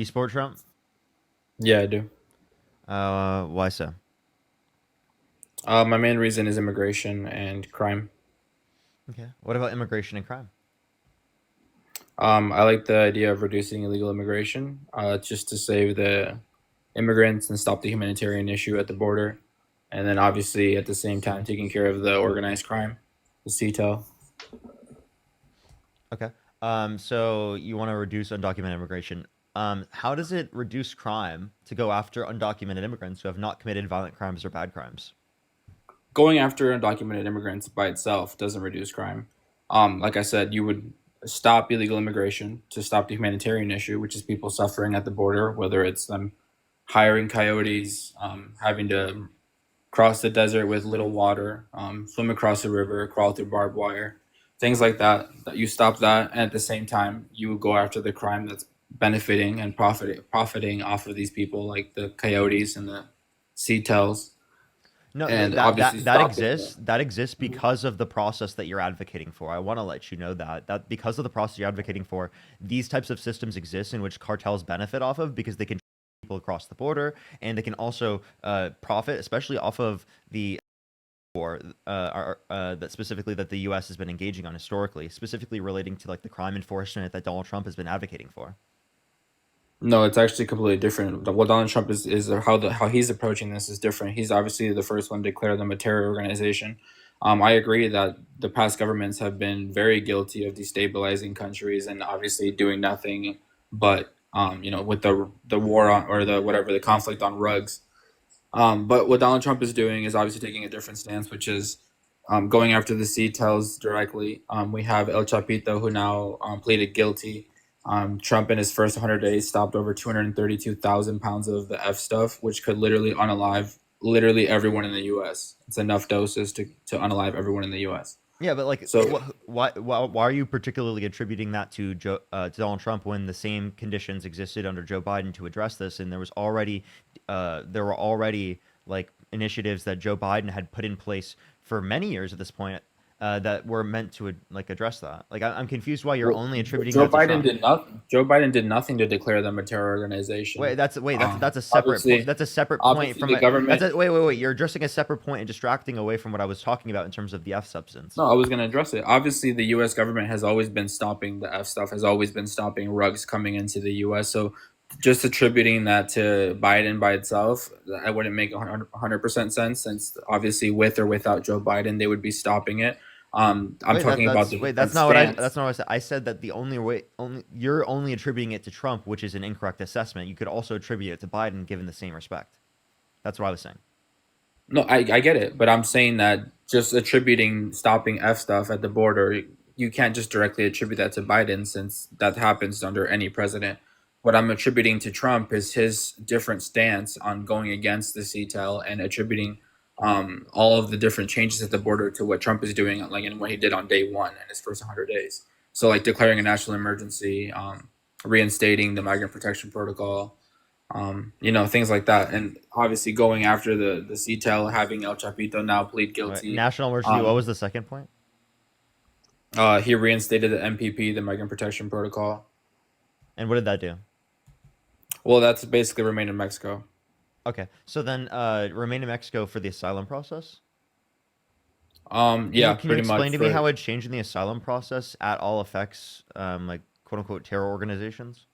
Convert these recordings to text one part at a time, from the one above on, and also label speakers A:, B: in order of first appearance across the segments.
A: You support Trump?
B: Yeah, I do.
A: Why so?
B: My main reason is immigration and crime.
A: Okay. What about immigration and crime?
B: I like the idea of reducing illegal immigration, just to save the immigrants and stop the humanitarian issue at the border, and then obviously at the same time taking care of the organized crime, the CTEL.
A: Okay. So you want to reduce undocumented immigration. How does it reduce crime to go after undocumented immigrants who have not committed violent crimes or bad crimes?
B: Going after undocumented immigrants by itself doesn't reduce crime. Like I said, you would stop illegal immigration to stop the humanitarian issue, which is people suffering at the border, whether it's them hiring coyotes, having to cross the desert with little water, swim across a river, crawl through barbed wire, things like that. That you stop that, and at the same time, you go after the crime that's benefiting and profiting off of these people, like the coyotes and the sea tails,
A: No,
B: and
A: that
B: obviously
A: that that
B: stopping
A: exists.
B: the.
A: That exists
B: Mhm.
A: because of the process that you're advocating for. I want to let you know that because of the process you're advocating for, these types of systems exist in which cartels benefit off of because they can people across the border and they can also profit, especially off of the war that specifically that the U.S. has been engaging on historically, specifically relating to like the crime enforcement that Donald Trump has been advocating for.
B: No, it's actually completely different. What Donald Trump is how he's approaching this is different. He's obviously the first one to declare them a terror organization. I agree that the past governments have been very guilty of destabilizing countries and obviously doing nothing but with the war on or the whatever the conflict on rugs. But what Donald Trump is doing is obviously taking a different stance, which is going after the C-Tels directly. We have El Chapito, who now pleaded guilty. Trump, in his first 100 days, stopped over 232,000 pounds of the F stuff, which could literally unalive literally everyone in the U.S. It's enough doses to unalive everyone in the U.S.
A: Yeah, but like,
B: So
A: why are you particularly attributing that to Donald Trump when the same conditions existed under Joe Biden to address this, and there were already like initiatives that Joe Biden had put in place for many years at this point that were meant to like address that. Like, I'm confused why you're
B: well,
A: only attributing
B: Joe
A: that to
B: Biden
A: Trump.
B: did nothing. Joe Biden did nothing to declare them a terror organization.
A: That's a separate point.
B: Obviously,
A: That's a separate point
B: obviously
A: from
B: the
A: it. That's
B: government.
A: a wait. You're addressing a separate point and distracting away from what I was talking about in terms of the F substance.
B: No, I was going to address it. Obviously, the U.S. government has always been stopping the F stuff, has always been stopping rugs coming into the U.S. So just attributing that to Biden by itself, that wouldn't make 100% sense since obviously with or without Joe Biden, they would be stopping it. I'm talking about the
A: That's
B: different
A: not what that's
B: stance.
A: not what I said. I said that the only way only you're only attributing it to Trump, which is an incorrect assessment. You could also attribute it to Biden given the same respect. That's what I was saying.
B: No, I get it, but I'm saying that just attributing stopping F stuff at the border, you can't just directly attribute that to Biden since that happens under any president. What I'm attributing to Trump is his different stance on going against the CTEL and attributing all of the different changes at the border to what Trump is doing, like in what he did on day one in his first 100 days. So, like declaring a national emergency, reinstating the migrant protection protocol, things like that. And obviously going after the CTEL, having El Chapito now plead
A: All right.
B: guilty.
A: National emergency. What
B: Um,
A: was the second point?
B: he reinstated the MPP, the Migrant Protection Protocol.
A: And what did that do?
B: Well, that's basically remain in Mexico.
A: Okay. So then remain in Mexico for the asylum process.
B: Yeah,
A: Can you
B: pretty
A: explain
B: much
A: to me
B: for.
A: how a change in the asylum process at all affects like quote unquote terror organizations?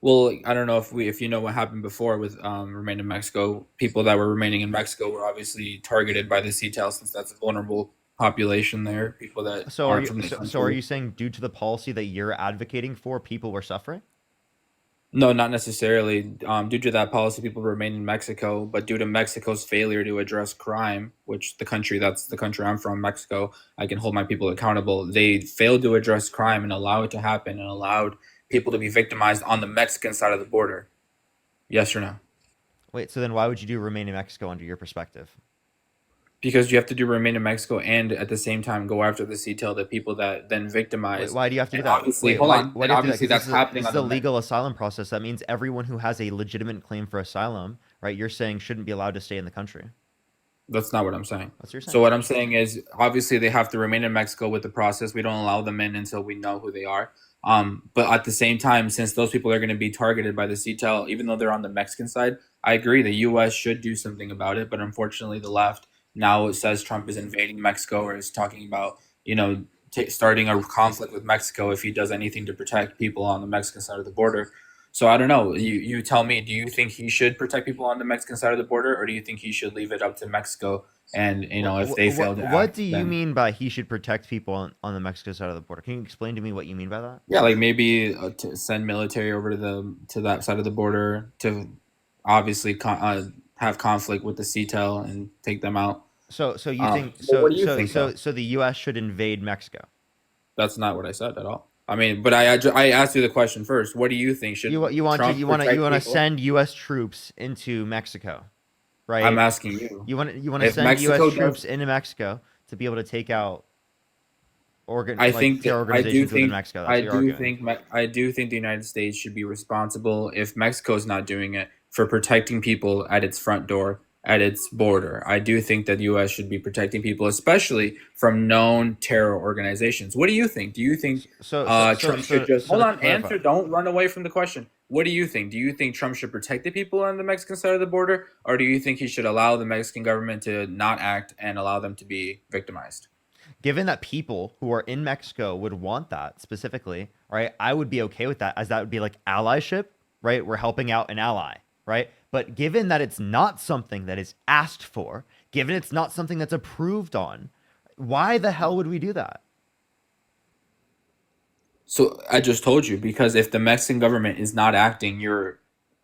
B: Well, I don't know if you know what happened before with remain in Mexico. People that were remaining in Mexico were obviously targeted by the CTEL since that's a vulnerable population there. People that aren't from the
A: So are
B: country.
A: you saying due to the policy that you're advocating for, people were suffering?
B: No, not necessarily. Due to that policy, people remain in Mexico, but due to Mexico's failure to address crime, which that's the country I'm from, Mexico, I can hold my people accountable. They failed to address crime and allow it to happen and allowed people to be victimized on the Mexican side of the border. Yes or no?
A: Wait, so then why would you do remain in Mexico under your perspective?
B: Because you have to do remain in Mexico and at the same time go after the CTEL, the people that then
A: Wait,
B: victimize.
A: why do you have to do
B: And
A: that?
B: obviously,
A: Wait,
B: hold on.
A: why
B: And
A: do you have to do that?
B: obviously,
A: Because
B: that's happening
A: this is
B: on
A: a
B: the.
A: legal asylum process. That means everyone who has a legitimate claim for asylum, right? You're saying shouldn't be allowed to stay in the country.
B: That's not what I'm saying.
A: That's what you're
B: So
A: saying.
B: what I'm saying is obviously they have to remain in Mexico with the process. We don't allow them in until we know who they are. But at the same time, since those people are going to be targeted by the CTEL, even though they're on the Mexican side, I agree the U.S. should do something about it. But unfortunately, the left now says Trump is invading Mexico or is talking about, starting a conflict with Mexico if he does anything to protect people on the Mexican side of the border. So I don't know. You tell me. Do you think he should protect people on the Mexican side of the border, or do you think he should leave it up to Mexico? And if they fail to
A: What
B: act,
A: do you
B: then
A: mean by he should protect people on the Mexico side of the border? Can you explain to me what you mean by that?
B: yeah, like maybe to send military over to that side of the border to obviously have conflict with the CTEL and take them out.
A: So you think
B: But what do you think though?
A: so the U.S. should invade Mexico?
B: That's not what I said at all. I mean, but I asked you the question first. What do you think? Should Trump
A: You
B: protect
A: want to
B: people?
A: send U.S. troops into Mexico,
B: I'm
A: right?
B: asking you.
A: You want to
B: If
A: send U.S.
B: Mexico does,
A: troops into Mexico to be able to take out
B: I
A: like
B: think
A: terror
B: that I do
A: organizations within
B: think
A: Mexico. That's
B: I
A: what you're
B: do
A: arguing.
B: think I do think the United States should be responsible if Mexico is not doing it for protecting people at its front door, at its border. I do think that the U.S. should be protecting people, especially from known terror organizations. What do you think? Do you think Trump should just
A: So
B: hold
A: to
B: on?
A: clarify,
B: Answer. Don't run away from the question. What do you think? Do you think Trump should protect the people on the Mexican side of the border, or do you think he should allow the Mexican government to not act and allow them to be victimized?
A: given that people who are in Mexico would want that specifically, right? I would be okay with that as that would be like allyship, right? We're helping out an ally, right? But given that it's not something that is asked for, given it's not something that's approved on, why the hell would we do that?
B: So I just told you because if the Mexican government is not acting, you're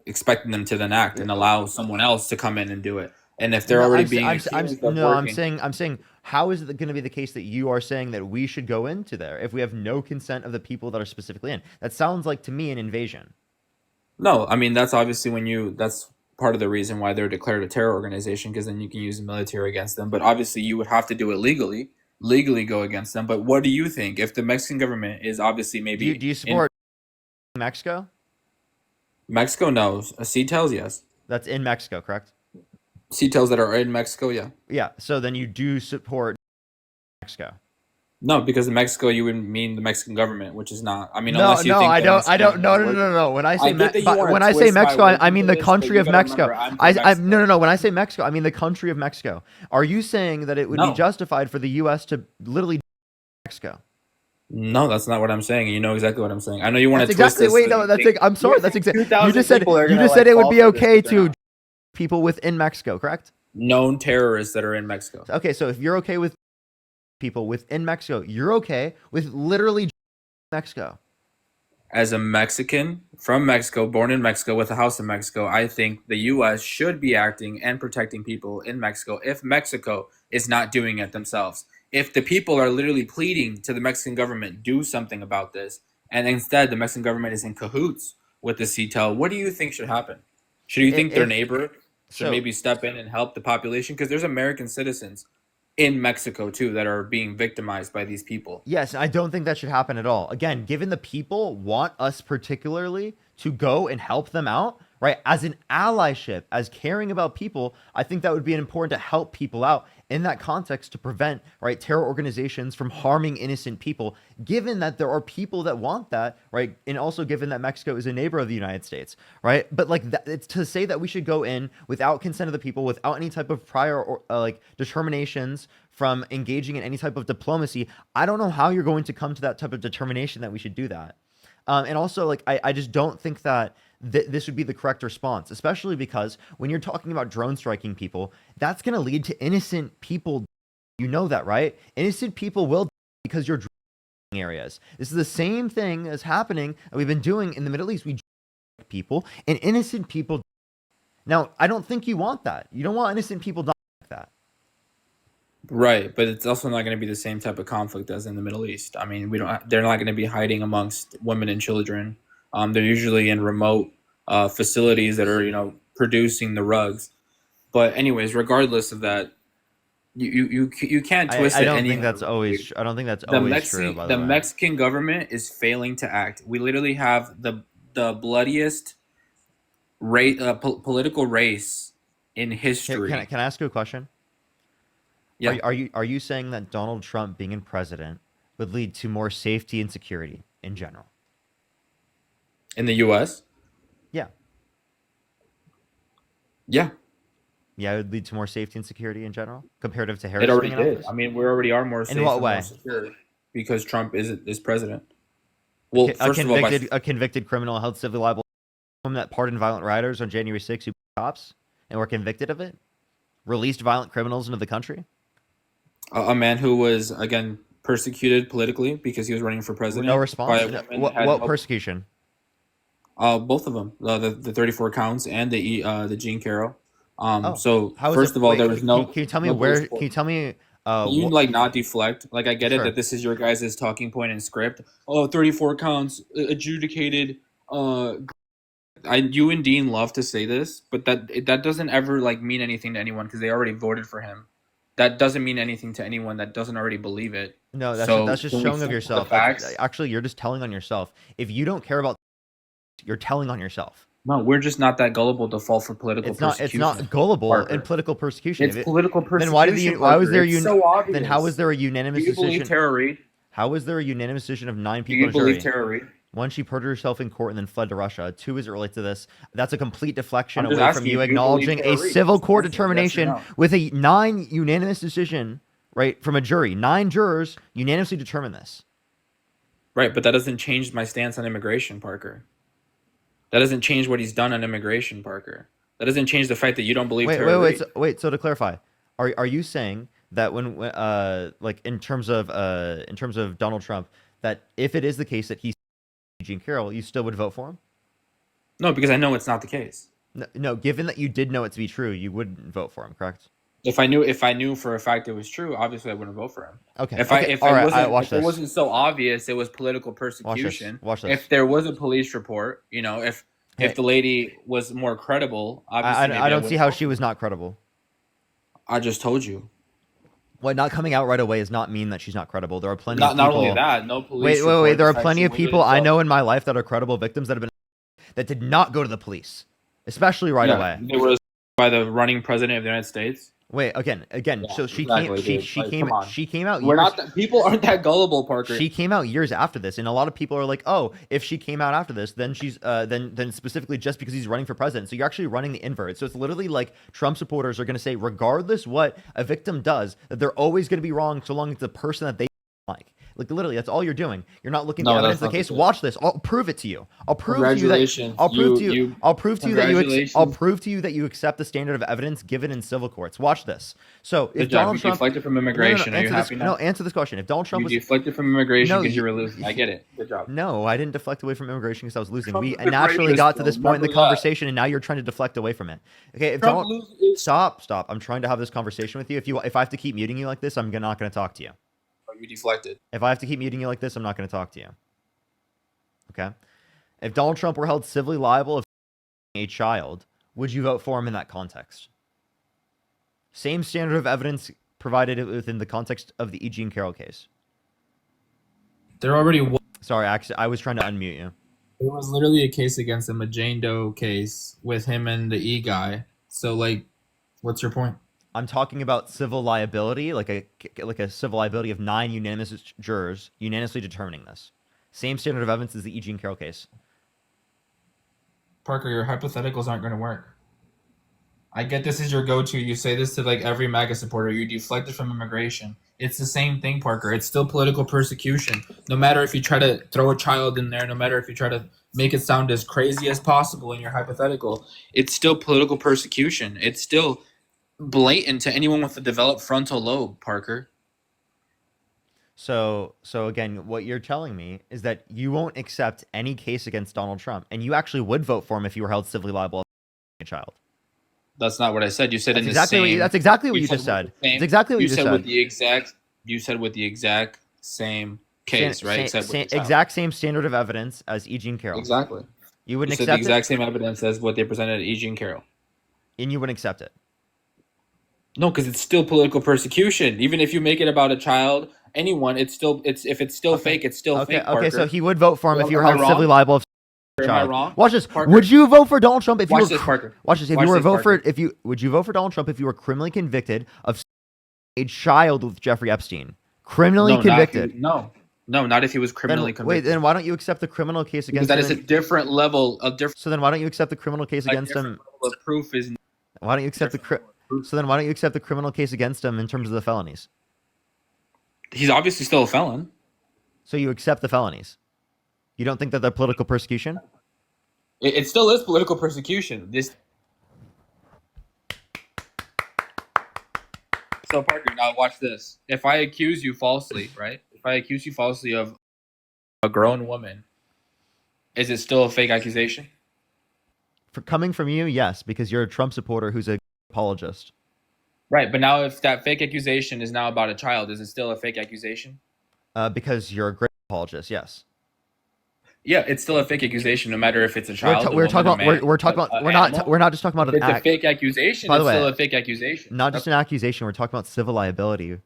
B: expecting them to then act and allow someone else to come in and do it. And if they're
A: No,
B: already being accused of
A: no,
B: working,
A: I'm saying, how is it going to be the case that you are saying that we should go into there if we have no consent of the people that are specifically in? That sounds like to me an invasion.
B: no, I mean that's obviously that's part of the reason why they're declared a terror organization because then you can use the military against them. But obviously you would have to do it legally go against them. But what do you think if the Mexican government is obviously maybe
A: Do you
B: in
A: support Mexico?
B: Mexico? No, C tells yes.
A: That's in Mexico, correct?
B: C tells that are in Mexico, yeah.
A: Yeah. So then you do support Mexico.
B: No, because in Mexico you would mean the Mexican government, which is not. I mean,
A: No,
B: unless you think the
A: I
B: Mexican
A: don't.
B: government is
A: No. When I say
B: I get that you want
A: when
B: to
A: I say
B: twist my
A: Mexico,
B: words
A: I mean
B: into
A: the
B: this, but
A: country
B: you
A: of
B: got to
A: Mexico.
B: remember, I'm from Mexico.
A: No. When I say Mexico, I mean the country of Mexico. Are you saying that it would be
B: No,
A: justified for the U.S. to literally Mexico?
B: no, that's not what I'm saying. You know exactly what I'm saying. I know you want
A: That's
B: to twist
A: exactly.
B: this so
A: Wait,
B: that
A: no.
B: you think
A: I'm
B: you
A: sorry. That's
B: think
A: exactly.
B: 2,000 people are
A: You
B: gonna
A: just said
B: like
A: it would
B: fall
A: be
B: for this,
A: okay
B: but they're
A: to
B: not.
A: people within Mexico, correct?
B: Known terrorists that are in Mexico.
A: Okay, so if you're okay with people within Mexico, you're okay with literally Mexico.
B: As a Mexican from Mexico, born in Mexico with a house in Mexico, I think the U.S. should be acting and protecting people in Mexico if Mexico is not doing it themselves. If the people are literally pleading to the Mexican government, do something about this, and instead the Mexican government is in cahoots with the CTEL, what do you think should happen? Should you think their
A: If
B: neighbor should
A: so,
B: maybe step in and help the population? Because there's American citizens in Mexico too that are being victimized by these people.
A: yes, I don't think that should happen at all. Again, given the people want us particularly to go and help them out, right? As an allyship, as caring about people, I think that would be important to help people out in that context to prevent, right, terror organizations from harming innocent people, given that there are people that want that, right? And also given that Mexico is a neighbor of the United States, right? But like that, it's to say that we should go in without consent of the people, without any type of prior or like determinations from engaging in any type of diplomacy. I don't know how you're going to come to that type of determination that we should do that. And also, like, I just don't think that this would be the correct response, especially because when you're talking about drone striking people, that's going to lead to innocent people. You know that, right? Innocent people will die because you're drone areas. This is the same thing as happening that we've been doing in the Middle East. We strike people and innocent people. Now, I don't think you want that. You don't want innocent people dying like that.
B: Right, but it's also not going to be the same type of conflict as in the Middle East. I mean, we don't. They're not going to be hiding amongst women and children. They're usually in remote facilities that are, producing the rugs. But anyways, regardless of that, you can't twist
A: I
B: it
A: don't
B: any
A: think
B: other
A: that's
B: way, dude.
A: always. I don't think that's always true. By the
B: The
A: way.
B: Mexican government is failing to act. We literally have the bloodiest political race in history.
A: Can I ask you a question?
B: Yeah.
A: Are you saying that Donald Trump being in president would lead to more safety and security in general?
B: in the U.S.
A: Yeah.
B: Yeah,
A: Yeah, it would lead to more safety and security in general, comparative to
B: it
A: Harris being
B: already
A: in
B: did.
A: office.
B: I mean, we already are more
A: In
B: safe
A: what
B: and more
A: way?
B: secure because Trump is president. Well,
A: A
B: first of all, by
A: convicted criminal held civilly liable that pardoned violent rioters on January 6th who beat cops and were convicted of it, released violent criminals into the country.
B: a man who was again persecuted politically because he was running for
A: No
B: president by
A: response.
B: a
A: No,
B: woman that had
A: what
B: no.
A: persecution?
B: Both of them, the 34 counts and the Gene Carroll.
A: Oh,
B: So
A: how is it?
B: first of all, there
A: Wait,
B: was
A: can you tell me
B: no police
A: where? Can
B: report.
A: you tell me?
B: Can you like not deflect? Like I get it that
A: Sure.
B: this is your guys' talking point and script. Oh, 34 counts adjudicated. You and Dean love to say this, but that doesn't ever like mean anything to anyone because they already voted for him. That doesn't mean anything to anyone that doesn't already believe it.
A: No,
B: So
A: that's just
B: can we
A: showing of
B: stick to the
A: yourself. That's
B: facts?
A: actually you're just telling on yourself. If you don't care about, you're telling on yourself.
B: No, we're just not that gullible to fall for political
A: It's not
B: persecution,
A: gullible in
B: Parker.
A: political persecution.
B: It's political
A: Then why did
B: persecution,
A: why was
B: Parker.
A: there
B: It's so
A: then how was
B: obvious.
A: there a
B: Do
A: unanimous
B: you believe
A: decision?
B: Tara Reid?
A: How was there a unanimous decision of 9
B: Do
A: people
B: you
A: in a
B: believe
A: jury?
B: Tara Reid?
A: One, she perjured herself in court and then fled to Russia. Two, as it relates to this, that's a complete deflection
B: I'm just
A: away from
B: asking
A: you
B: you, do you believe
A: acknowledging
B: Tara
A: a
B: Reid?
A: civil
B: Just
A: court
B: answer yes or
A: determination
B: no.
A: with a 9 unanimous decision, right, from a jury. 9 jurors unanimously determined this.
B: Right, but that doesn't change my stance on immigration, Parker. That doesn't change what he's done on immigration, Parker. That doesn't change the fact that you don't believe Tara Reid.
A: So to clarify, are you saying that when like in terms of Donald Trump, that if it is the case that he's Gene Carroll, you still would vote for him?
B: No, because I know it's not the case.
A: No, given that you did know it to be true, you wouldn't vote for him, correct?
B: If I knew for a fact it was true, obviously I wouldn't vote for him.
A: Okay.
B: If
A: Okay.
B: if
A: All
B: it
A: right.
B: wasn't
A: Watch
B: if it
A: this.
B: wasn't so obvious it was political
A: Watch this.
B: persecution.
A: Watch this.
B: If there was a police report, if
A: Hey,
B: the lady was more credible, obviously maybe
A: I don't see
B: wouldn't
A: how
B: vote
A: she
B: for
A: was
B: her.
A: not credible.
B: I just told you.
A: What, not coming out right away does not mean that she's not credible. There are plenty of
B: Not only
A: people.
B: that, no police
A: Wait.
B: report.
A: There
B: The
A: are
B: fact
A: plenty
B: she
A: of
B: waited
A: people I
B: until
A: know in my life that are credible victims that have been that did not go to the police, especially right away.
B: they were by the running president of the United States.
A: Wait, again.
B: Yeah,
A: So she
B: exactly,
A: came.
B: dude. Like, come on.
A: She came out
B: We're
A: years.
B: not that, people aren't that gullible, Parker.
A: She came out years after this, and a lot of people are like, "Oh, if she came out after this, then she's then specifically just because he's running for president." So you're actually running the invert. So it's literally like Trump supporters are going to say, regardless what a victim does, that they're always going to be wrong so long as the person that they like. Like literally, that's all you're doing. You're not looking at
B: No,
A: the evidence
B: that's
A: of the
B: not
A: case.
B: the case.
A: Watch this. I'll prove it to you. I'll prove to you that.
B: Congratulations.
A: I'll prove to you.
B: You
A: I'll prove to you that you. I'll
B: congratulations.
A: prove to you that you accept the standard of evidence given in civil courts. Watch this. So if
B: Good job.
A: Donald
B: You
A: Trump
B: deflected from immigration. Are you
A: answer
B: happy
A: this.
B: now?
A: No, answer this question. If Donald Trump
B: You
A: was
B: deflected from immigration
A: no,
B: because you
A: you,
B: were losing. I get it. Good job.
A: no, I didn't deflect away from immigration because I was losing.
B: Trump
A: We
B: is the
A: naturally
B: greatest,
A: got to
B: bro.
A: this point in the
B: Remember that.
A: conversation, and now you're trying to deflect away from it. Okay, if
B: Trump
A: Donald,
B: loses.
A: stop. I'm trying to have this conversation with you. If I have to keep muting you like this, I'm not going to talk to you.
B: You deflected.
A: If I have to keep muting you like this, I'm not going to talk to you. Okay, if Donald Trump were held civilly liable of a child, would you vote for him in that context? Same standard of evidence provided within the context of the E. Jean Carroll case.
B: There already was.
A: Sorry, actually, I was trying to unmute you.
B: It was literally a case against him, a Jane Doe case with him and the E guy. So, like, what's your point?
A: I'm talking about civil liability, like a civil liability of 9 unanimous jurors unanimously determining this. Same standard of evidence as the E. Jean Carroll case.
B: Parker, your hypotheticals aren't going to work. I get this is your go-to. You say this to like every MAGA supporter. You deflected from immigration. It's the same thing, Parker. It's still political persecution. No matter if you try to throw a child in there, no matter if you try to make it sound as crazy as possible in your hypothetical, it's still political persecution. It's still blatant to anyone with a developed frontal lobe, Parker.
A: So again, what you're telling me is that you won't accept any case against Donald Trump, and you actually would vote for him if you were held civilly liable of a child.
B: That's not what I said. You said
A: That's
B: in
A: exactly
B: the same.
A: that's exactly what you
B: said
A: just
B: with
A: said.
B: the same-
A: It's exactly what you just
B: said
A: said.
B: with the exact. You said with the exact same case, right? Except with the child.
A: Exact same standard of evidence as E. Jean Carroll.
B: Exactly.
A: You wouldn't
B: You said the
A: accept
B: exact
A: it,
B: same evidence as what they presented at E. Jean Carroll.
A: and you wouldn't accept it.
B: No, because it's still political persecution. Even if you make it about a child, anyone, it's if it's still fake, it's still fake. Parker.
A: Okay. So he would vote for him if you were
B: Am I
A: held civilly
B: wrong?
A: liable of a
B: Am I
A: child.
B: wrong?
A: Watch this.
B: Parker.
A: Would you vote for Donald Trump if you
B: Watch
A: were?
B: this, Parker.
A: Watch this. If
B: Watch
A: you were
B: this,
A: vote for
B: Parker.
A: if you would you vote for Donald Trump if you were criminally convicted of a child with Jeffrey Epstein? Criminally
B: No,
A: convicted.
B: No. No, not if he was
A: Then
B: criminally
A: wait,
B: convicted.
A: then why don't you accept the criminal case
B: Because
A: against
B: that
A: him?
B: is a different level of different.
A: So then why don't you accept the criminal case
B: A
A: against
B: different
A: him?
B: level of proof is
A: Why don't you accept the
B: different level of proof.
A: so then why don't you accept the criminal case against him in terms of the felonies?
B: He's obviously still a felon.
A: So you accept the felonies. You don't think that they're political persecution?
B: It still is political persecution. This. So Parker, now watch this. If I accuse you falsely, right? If I accuse you falsely of a grown woman, is it still a fake accusation?
A: For coming from you, yes, because you're a Trump supporter who's a apologist.
B: Right, but now if that fake accusation is now about a child, is it still a fake accusation?
A: Because you're a great apologist, yes.
B: Yeah, it's still a fake accusation, no matter if it's a child.
A: We're talking about we're not just talking about
B: an
A: an
B: act. It's a
A: act.
B: fake accusation.
A: By the
B: It's
A: way,
B: still a fake accusation.
A: Not just an accusation. We're talking about civil liability.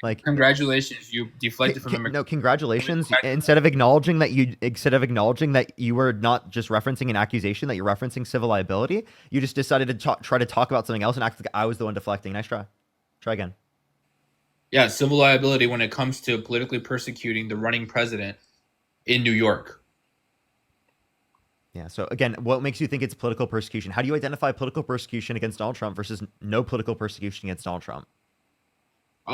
A: Like,
B: congratulations, you deflected from
A: no, congratulations. Instead of acknowledging that you were not just referencing an accusation, that you're referencing civil liability, you just decided to try to talk about something else and act like I was the one deflecting. Nice try. Try again.
B: Yeah, civil liability when it comes to politically persecuting the running president in New York.
A: Yeah. So again, what makes you think it's political persecution? How do you identify political persecution against Donald Trump versus no political persecution against Donald Trump?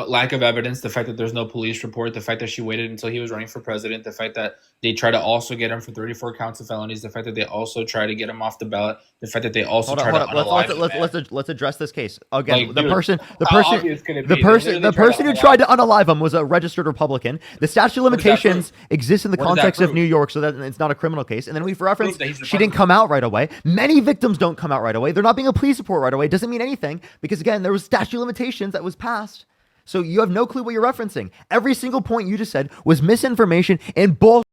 B: Lack of evidence, the fact that there's no police report, the fact that she waited until he was running for president, the fact that they try to also get him for 34 counts of felonies, the fact that they also try to get him off the ballot, the fact that they also try to unalive him.
A: Let's address this case again.
B: Like,
A: the
B: dude,
A: person who tried to unalive him was a registered Republican. The statute of limitations exists in the context of New York, so that it's not a criminal case. And then we've referenced she didn't come out right away. Many victims don't come out right away. They're not being a police report right away. It doesn't mean anything because again, there was statute of limitations that was passed. So you have no clue what you're referencing. Every single point you just said was misinformation and bull.